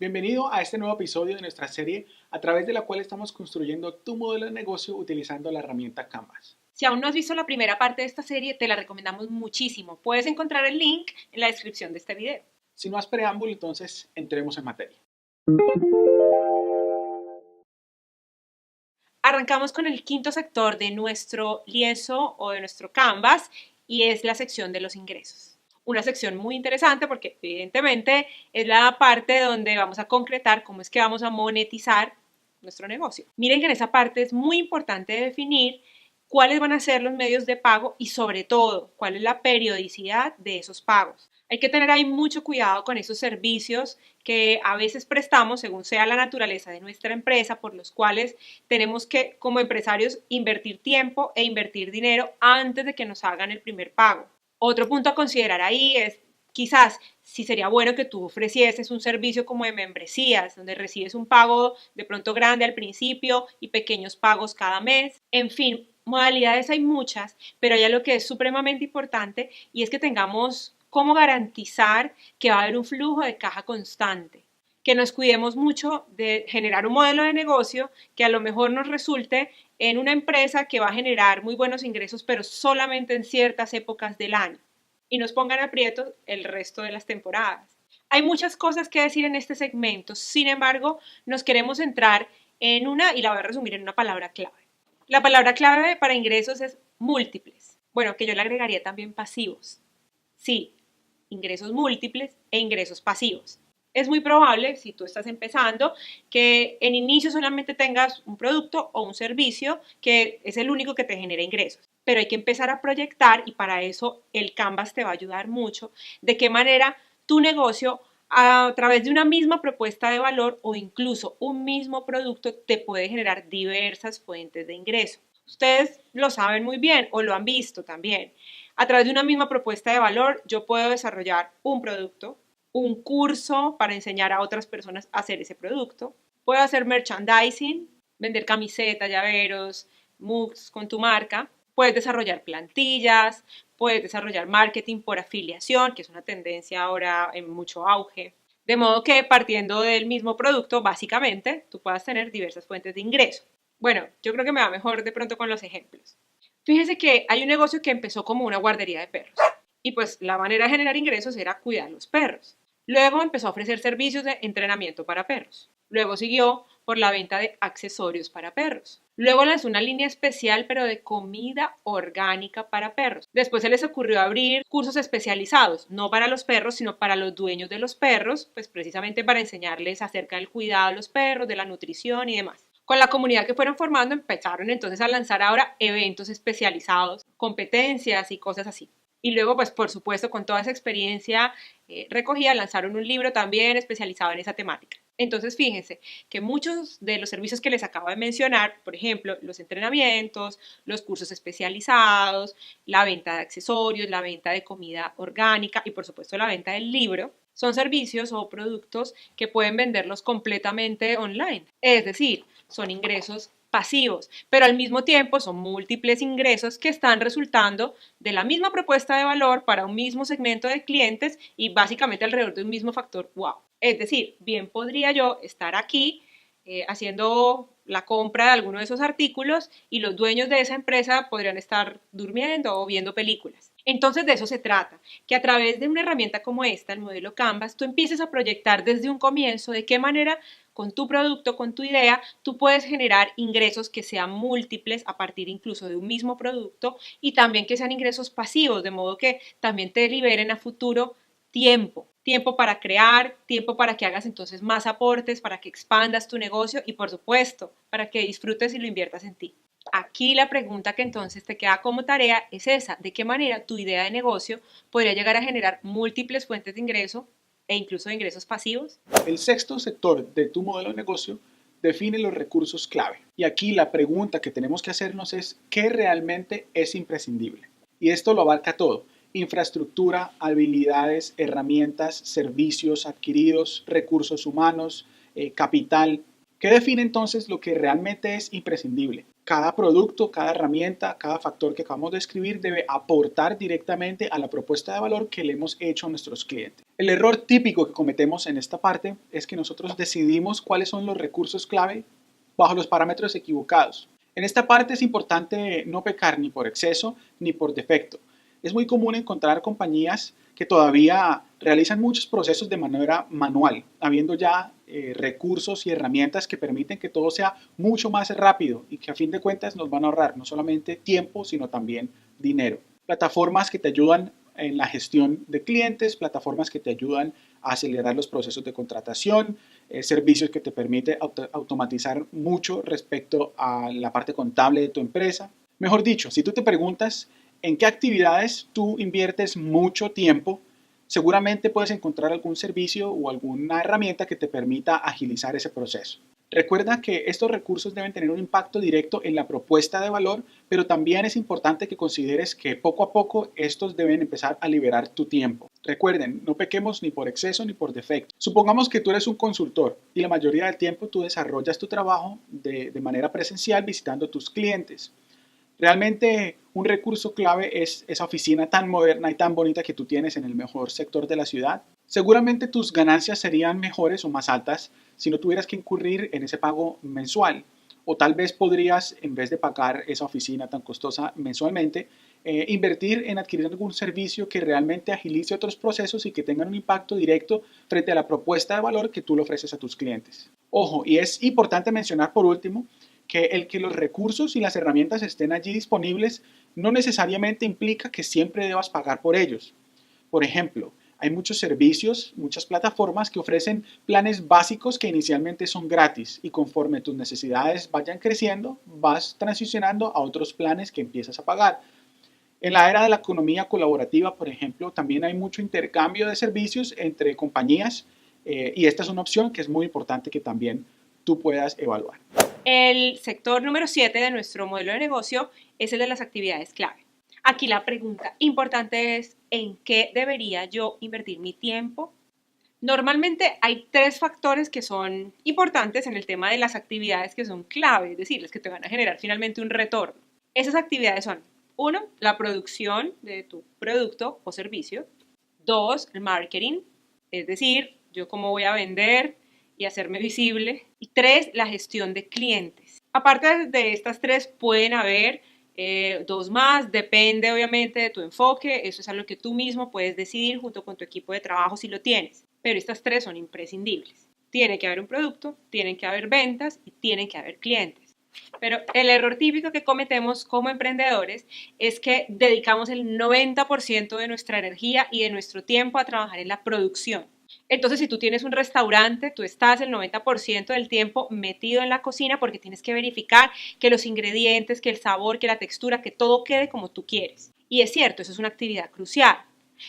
Bienvenido a este nuevo episodio de nuestra serie a través de la cual estamos construyendo tu modelo de negocio utilizando la herramienta Canvas. Si aún no has visto la primera parte de esta serie, te la recomendamos muchísimo. Puedes encontrar el link en la descripción de este video. Sin más preámbulo, entonces entremos en materia. Arrancamos con el quinto sector de nuestro lienzo o de nuestro Canvas y es la sección de los ingresos. Una sección muy interesante porque evidentemente es la parte donde vamos a concretar cómo es que vamos a monetizar nuestro negocio. Miren que en esa parte es muy importante definir cuáles van a ser los medios de pago y sobre todo cuál es la periodicidad de esos pagos. Hay que tener ahí mucho cuidado con esos servicios que a veces prestamos según sea la naturaleza de nuestra empresa, por los cuales tenemos que, como empresarios, invertir tiempo e invertir dinero antes de que nos hagan el primer pago. Otro punto a considerar ahí es quizás si sería bueno que tú ofrecieses un servicio como de membresías, donde recibes un pago de pronto grande al principio y pequeños pagos cada mes. En fin, modalidades hay muchas, pero hay algo que es supremamente importante y es que tengamos cómo garantizar que va a haber un flujo de caja constante, que nos cuidemos mucho de generar un modelo de negocio que a lo mejor nos resulte en una empresa que va a generar muy buenos ingresos, pero solamente en ciertas épocas del año y nos pongan aprietos el resto de las temporadas. Hay muchas cosas que decir en este segmento, sin embargo, nos queremos centrar en una y la voy a resumir en una palabra clave. La palabra clave para ingresos es múltiples. Bueno, que yo le agregaría también pasivos. Sí, ingresos múltiples e ingresos pasivos. Es muy probable, si tú estás empezando, que en inicio solamente tengas un producto o un servicio que es el único que te genera ingresos. Pero hay que empezar a proyectar y para eso el Canvas te va a ayudar mucho de qué manera tu negocio a través de una misma propuesta de valor o incluso un mismo producto te puede generar diversas fuentes de ingreso. Ustedes lo saben muy bien o lo han visto también. A través de una misma propuesta de valor, yo puedo desarrollar un producto, un curso para enseñar a otras personas a hacer ese producto. Puedo hacer merchandising, vender camisetas, llaveros, mugs con tu marca. Puedes desarrollar plantillas, puedes desarrollar marketing por afiliación, que es una tendencia ahora en mucho auge. De modo que partiendo del mismo producto, básicamente, tú puedas tener diversas fuentes de ingreso. Bueno, yo creo que me va mejor de pronto con los ejemplos. Fíjese que hay un negocio que empezó como una guardería de perros y pues la manera de generar ingresos era cuidar los perros. Luego empezó a ofrecer servicios de entrenamiento para perros. Luego siguió por la venta de accesorios para perros. Luego lanzó una línea especial pero de comida orgánica para perros. Después se les ocurrió abrir cursos especializados, no para los perros, sino para los dueños de los perros, pues precisamente para enseñarles acerca del cuidado de los perros, de la nutrición y demás. Con la comunidad que fueron formando empezaron entonces a lanzar ahora eventos especializados, competencias y cosas así. Y luego, pues por supuesto, con toda esa experiencia recogida, lanzaron un libro también especializado en esa temática. Entonces, fíjense que muchos de los servicios que les acabo de mencionar, por ejemplo, los entrenamientos, los cursos especializados, la venta de accesorios, la venta de comida orgánica y por supuesto la venta del libro, son servicios o productos que pueden venderlos completamente online. Es decir, son ingresos pasivos, pero al mismo tiempo son múltiples ingresos que están resultando de la misma propuesta de valor para un mismo segmento de clientes y básicamente alrededor de un mismo factor wow. Es decir, bien podría yo estar aquí haciendo la compra de alguno de esos artículos y los dueños de esa empresa podrían estar durmiendo o viendo películas. Entonces de eso se trata, que a través de una herramienta como esta, el modelo Canvas, tú empieces a proyectar desde un comienzo de qué manera con tu producto, con tu idea, tú puedes generar ingresos que sean múltiples a partir incluso de un mismo producto y también que sean ingresos pasivos, de modo que también te liberen a futuro tiempo para crear, tiempo para que hagas entonces más aportes, para que expandas tu negocio y por supuesto, para que disfrutes y lo inviertas en ti. Aquí la pregunta que entonces te queda como tarea es esa, ¿de qué manera tu idea de negocio podría llegar a generar múltiples fuentes de ingreso e incluso de ingresos pasivos? El sexto sector de tu modelo de negocio define los recursos clave. Y aquí la pregunta que tenemos que hacernos es ¿qué realmente es imprescindible? Y esto lo abarca todo. Infraestructura, habilidades, herramientas, servicios adquiridos, recursos humanos, capital. ¿Qué define entonces lo que realmente es imprescindible? Cada producto, cada herramienta, cada factor que acabamos de escribir debe aportar directamente a la propuesta de valor que le hemos hecho a nuestros clientes. El error típico que cometemos en esta parte es que nosotros decidimos cuáles son los recursos clave bajo los parámetros equivocados. En esta parte es importante no pecar ni por exceso ni por defecto. Es muy común encontrar compañías que todavía realizan muchos procesos de manera manual, habiendo ya recursos y herramientas que permiten que todo sea mucho más rápido y que a fin de cuentas nos van a ahorrar no solamente tiempo, sino también dinero. Plataformas que te ayudan en la gestión de clientes, plataformas que te ayudan a acelerar los procesos de contratación, servicios que te permiten automatizar mucho respecto a la parte contable de tu empresa. Mejor dicho, si tú te preguntas en qué actividades tú inviertes mucho tiempo, seguramente puedes encontrar algún servicio o alguna herramienta que te permita agilizar ese proceso. Recuerda que estos recursos deben tener un impacto directo en la propuesta de valor, pero también es importante que consideres que poco a poco estos deben empezar a liberar tu tiempo. Recuerden, no pequemos ni por exceso ni por defecto. Supongamos que tú eres un consultor y la mayoría del tiempo tú desarrollas tu trabajo de manera presencial visitando a tus clientes. Realmente un recurso clave es esa oficina tan moderna y tan bonita que tú tienes en el mejor sector de la ciudad. Seguramente tus ganancias serían mejores o más altas si no tuvieras que incurrir en ese pago mensual. O tal vez podrías, en vez de pagar esa oficina tan costosa mensualmente, invertir en adquirir algún servicio que realmente agilice otros procesos y que tengan un impacto directo frente a la propuesta de valor que tú le ofreces a tus clientes. Ojo, y es importante mencionar por último, que el que los recursos y las herramientas estén allí disponibles no necesariamente implica que siempre debas pagar por ellos. Por ejemplo, hay muchos servicios, muchas plataformas que ofrecen planes básicos que inicialmente son gratis y conforme tus necesidades vayan creciendo, vas transicionando a otros planes que empiezas a pagar. En la era de la economía colaborativa, por ejemplo, también hay mucho intercambio de servicios entre compañías y esta es una opción que es muy importante que también tú puedas evaluar. El sector número 7 de nuestro modelo de negocio es el de las actividades clave. Aquí la pregunta importante es, ¿en qué debería yo invertir mi tiempo? Normalmente hay 3 factores que son importantes en el tema de las actividades que son clave, es decir, las que te van a generar finalmente un retorno. Esas actividades son, 1, la producción de tu producto o servicio. 2, el marketing, es decir, yo cómo voy a vender y hacerme visible. Y 3, la gestión de clientes. Aparte de estas 3 pueden haber 2 más, depende obviamente de tu enfoque, eso es algo que tú mismo puedes decidir junto con tu equipo de trabajo si lo tienes, pero estas 3 son imprescindibles. Tiene que haber un producto, tienen que haber ventas y tienen que haber clientes. Pero el error típico que cometemos como emprendedores es que dedicamos el 90% de nuestra energía y de nuestro tiempo a trabajar en la producción. Entonces, si tú tienes un restaurante, tú estás el 90% del tiempo metido en la cocina porque tienes que verificar que los ingredientes, que el sabor, que la textura, que todo quede como tú quieres. Y es cierto, eso es una actividad crucial.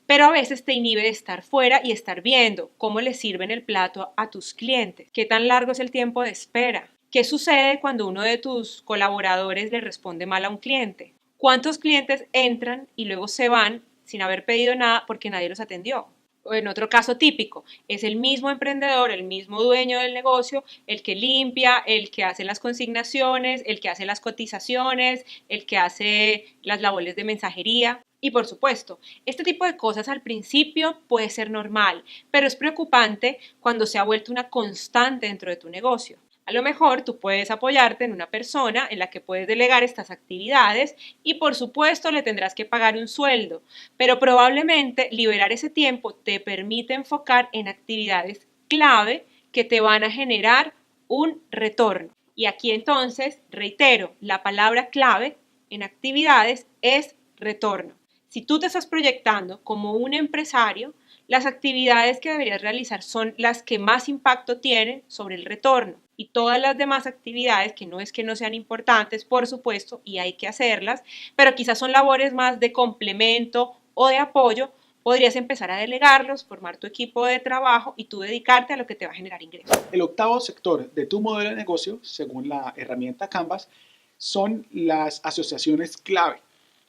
Pero a veces te inhibe de estar fuera y estar viendo cómo le sirven el plato a tus clientes, qué tan largo es el tiempo de espera, qué sucede cuando uno de tus colaboradores le responde mal a un cliente, cuántos clientes entran y luego se van sin haber pedido nada porque nadie los atendió. En otro caso típico, es el mismo emprendedor, el mismo dueño del negocio, el que limpia, el que hace las consignaciones, el que hace las cotizaciones, el que hace las labores de mensajería. Y por supuesto, este tipo de cosas al principio puede ser normal, pero es preocupante cuando se ha vuelto una constante dentro de tu negocio. A lo mejor tú puedes apoyarte en una persona en la que puedes delegar estas actividades y por supuesto le tendrás que pagar un sueldo, pero probablemente liberar ese tiempo te permite enfocar en actividades clave que te van a generar un retorno. Y aquí entonces, reitero, la palabra clave en actividades es retorno. Si tú te estás proyectando como un empresario, las actividades que deberías realizar son las que más impacto tienen sobre el retorno y todas las demás actividades, que no es que no sean importantes, por supuesto, y hay que hacerlas, pero quizás son labores más de complemento o de apoyo, podrías empezar a delegarlos, formar tu equipo de trabajo y tú dedicarte a lo que te va a generar ingresos. El octavo sector de tu modelo de negocio, según la herramienta Canvas, son las asociaciones clave.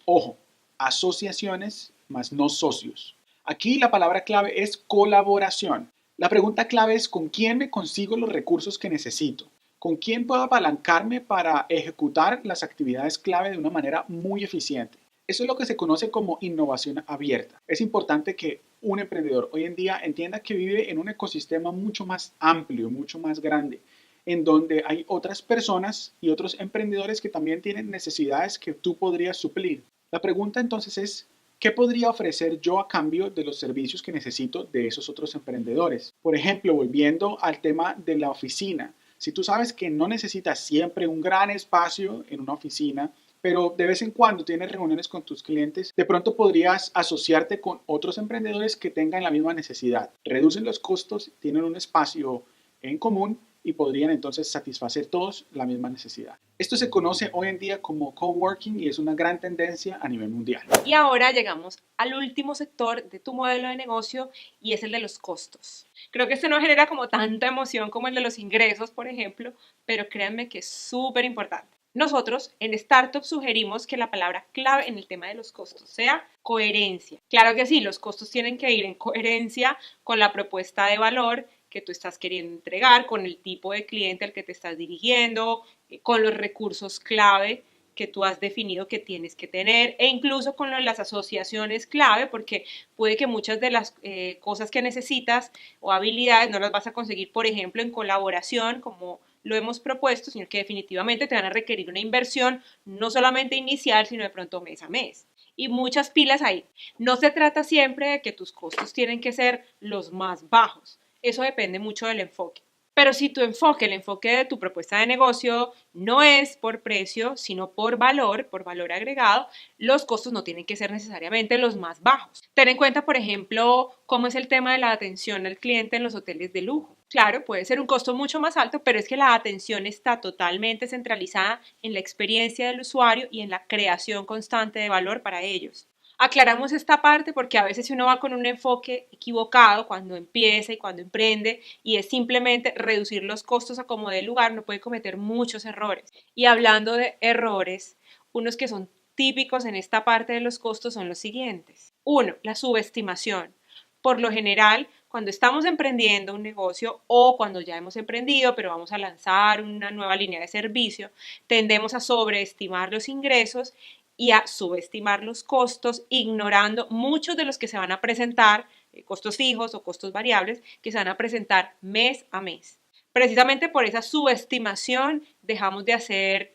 Ojo, asociaciones más no socios. Aquí la palabra clave es colaboración. La pregunta clave es ¿con quién me consigo los recursos que necesito? ¿Con quién puedo apalancarme para ejecutar las actividades clave de una manera muy eficiente? Eso es lo que se conoce como innovación abierta. Es importante que un emprendedor hoy en día entienda que vive en un ecosistema mucho más amplio, mucho más grande, en donde hay otras personas y otros emprendedores que también tienen necesidades que tú podrías suplir. La pregunta entonces es, ¿qué podría ofrecer yo a cambio de los servicios que necesito de esos otros emprendedores? Por ejemplo, volviendo al tema de la oficina. Si tú sabes que no necesitas siempre un gran espacio en una oficina, pero de vez en cuando tienes reuniones con tus clientes, de pronto podrías asociarte con otros emprendedores que tengan la misma necesidad. Reducen los costos, tienen un espacio en común y podrían entonces satisfacer todos la misma necesidad. Esto se conoce hoy en día como coworking y es una gran tendencia a nivel mundial. Y ahora llegamos al último sector de tu modelo de negocio y es el de los costos. Creo que este no genera como tanta emoción como el de los ingresos, por ejemplo, pero créanme que es súper importante. Nosotros en Startup sugerimos que la palabra clave en el tema de los costos sea coherencia. Claro que sí, los costos tienen que ir en coherencia con la propuesta de valor que tú estás queriendo entregar, con el tipo de cliente al que te estás dirigiendo, con los recursos clave que tú has definido que tienes que tener e incluso con las asociaciones clave, porque puede que muchas de las cosas que necesitas o habilidades no las vas a conseguir, por ejemplo, en colaboración, como lo hemos propuesto, sino que definitivamente te van a requerir una inversión no solamente inicial, sino de pronto mes a mes. Y muchas pilas ahí. No se trata siempre de que tus costos tienen que ser los más bajos. Eso depende mucho del enfoque. Pero si tu enfoque, el enfoque de tu propuesta de negocio no es por precio, sino por valor agregado, los costos no tienen que ser necesariamente los más bajos. Ten en cuenta, por ejemplo, cómo es el tema de la atención al cliente en los hoteles de lujo. Claro, puede ser un costo mucho más alto, pero es que la atención está totalmente centralizada en la experiencia del usuario y en la creación constante de valor para ellos. Aclaramos esta parte porque a veces si uno va con un enfoque equivocado cuando empieza y cuando emprende y es simplemente reducir los costos a como dé lugar, no puede cometer muchos errores. Y hablando de errores, unos que son típicos en esta parte de los costos son los siguientes. Uno, la subestimación. Por lo general, cuando estamos emprendiendo un negocio o cuando ya hemos emprendido, pero vamos a lanzar una nueva línea de servicio, tendemos a sobreestimar los ingresos y a subestimar los costos, ignorando muchos de los que se van a presentar, costos fijos o costos variables, que se van a presentar mes a mes. Precisamente por esa subestimación dejamos de hacer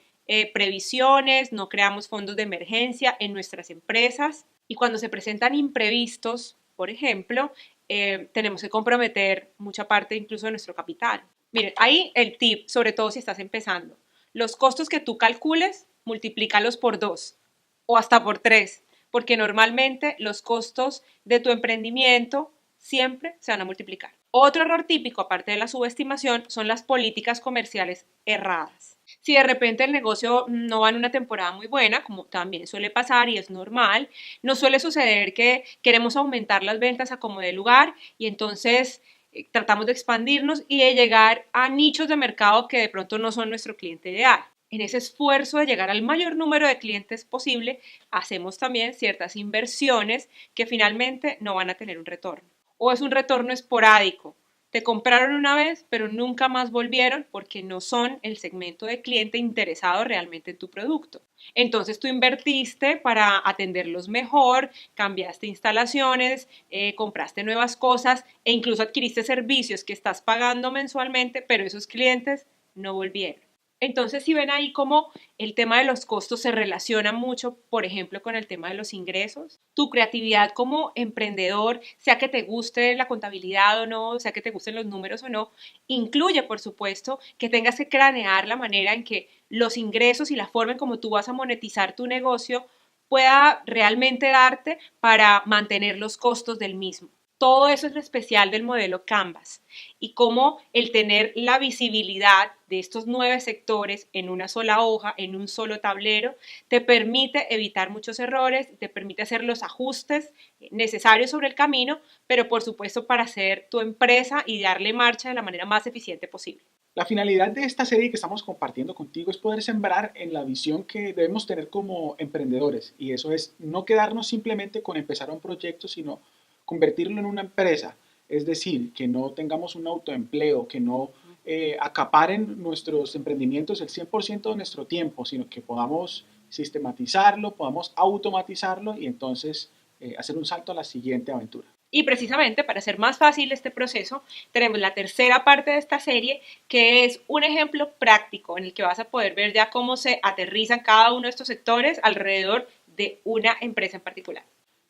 previsiones, no creamos fondos de emergencia en nuestras empresas y cuando se presentan imprevistos, por ejemplo, tenemos que comprometer mucha parte incluso de nuestro capital. Miren, ahí el tip, sobre todo si estás empezando, los costos que tú calcules, multiplícalos por 2 o hasta por 3, porque normalmente los costos de tu emprendimiento siempre se van a multiplicar. Otro error típico, aparte de la subestimación, son las políticas comerciales erradas. Si de repente el negocio no va en una temporada muy buena, como también suele pasar y es normal, nos suele suceder que queremos aumentar las ventas a como dé lugar y entonces tratamos de expandirnos y de llegar a nichos de mercado que de pronto no son nuestro cliente ideal. En ese esfuerzo de llegar al mayor número de clientes posible, hacemos también ciertas inversiones que finalmente no van a tener un retorno. O es un retorno esporádico. Te compraron una vez, pero nunca más volvieron porque no son el segmento de cliente interesado realmente en tu producto. Entonces tú invertiste para atenderlos mejor, cambiaste instalaciones, compraste nuevas cosas e incluso adquiriste servicios que estás pagando mensualmente, pero esos clientes no volvieron. Entonces, si ven ahí cómo el tema de los costos se relaciona mucho, por ejemplo, con el tema de los ingresos, tu creatividad como emprendedor, sea que te guste la contabilidad o no, sea que te gusten los números o no, incluye, por supuesto, que tengas que cranear la manera en que los ingresos y la forma en cómo tú vas a monetizar tu negocio pueda realmente darte para mantener los costos del mismo. Todo eso es lo especial del modelo Canvas y cómo el tener la visibilidad de estos 9 sectores en una sola hoja, en un solo tablero, te permite evitar muchos errores, te permite hacer los ajustes necesarios sobre el camino, pero por supuesto para hacer tu empresa y darle marcha de la manera más eficiente posible. La finalidad de esta serie que estamos compartiendo contigo es poder sembrar en la visión que debemos tener como emprendedores y eso es no quedarnos simplemente con empezar un proyecto, sino convertirlo en una empresa, es decir, que no tengamos un autoempleo, que no acaparen nuestros emprendimientos el 100% de nuestro tiempo, sino que podamos sistematizarlo, podamos automatizarlo y entonces hacer un salto a la siguiente aventura. Y precisamente para hacer más fácil este proceso, tenemos la tercera parte de esta serie, que es un ejemplo práctico en el que vas a poder ver ya cómo se aterrizan cada uno de estos sectores alrededor de una empresa en particular.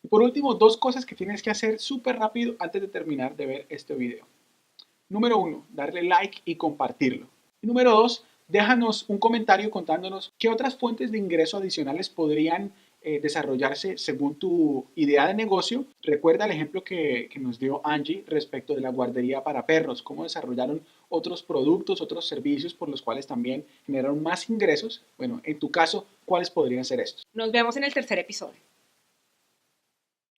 Y por último, dos cosas que tienes que hacer súper rápido antes de terminar de ver este video. Número 1, darle like y compartirlo. Y número 2, déjanos un comentario contándonos qué otras fuentes de ingreso adicionales podrían desarrollarse según tu idea de negocio. Recuerda el ejemplo que nos dio Angie respecto de la guardería para perros, cómo desarrollaron otros productos, otros servicios por los cuales también generaron más ingresos. Bueno, en tu caso, ¿cuáles podrían ser estos? Nos vemos en el tercer episodio.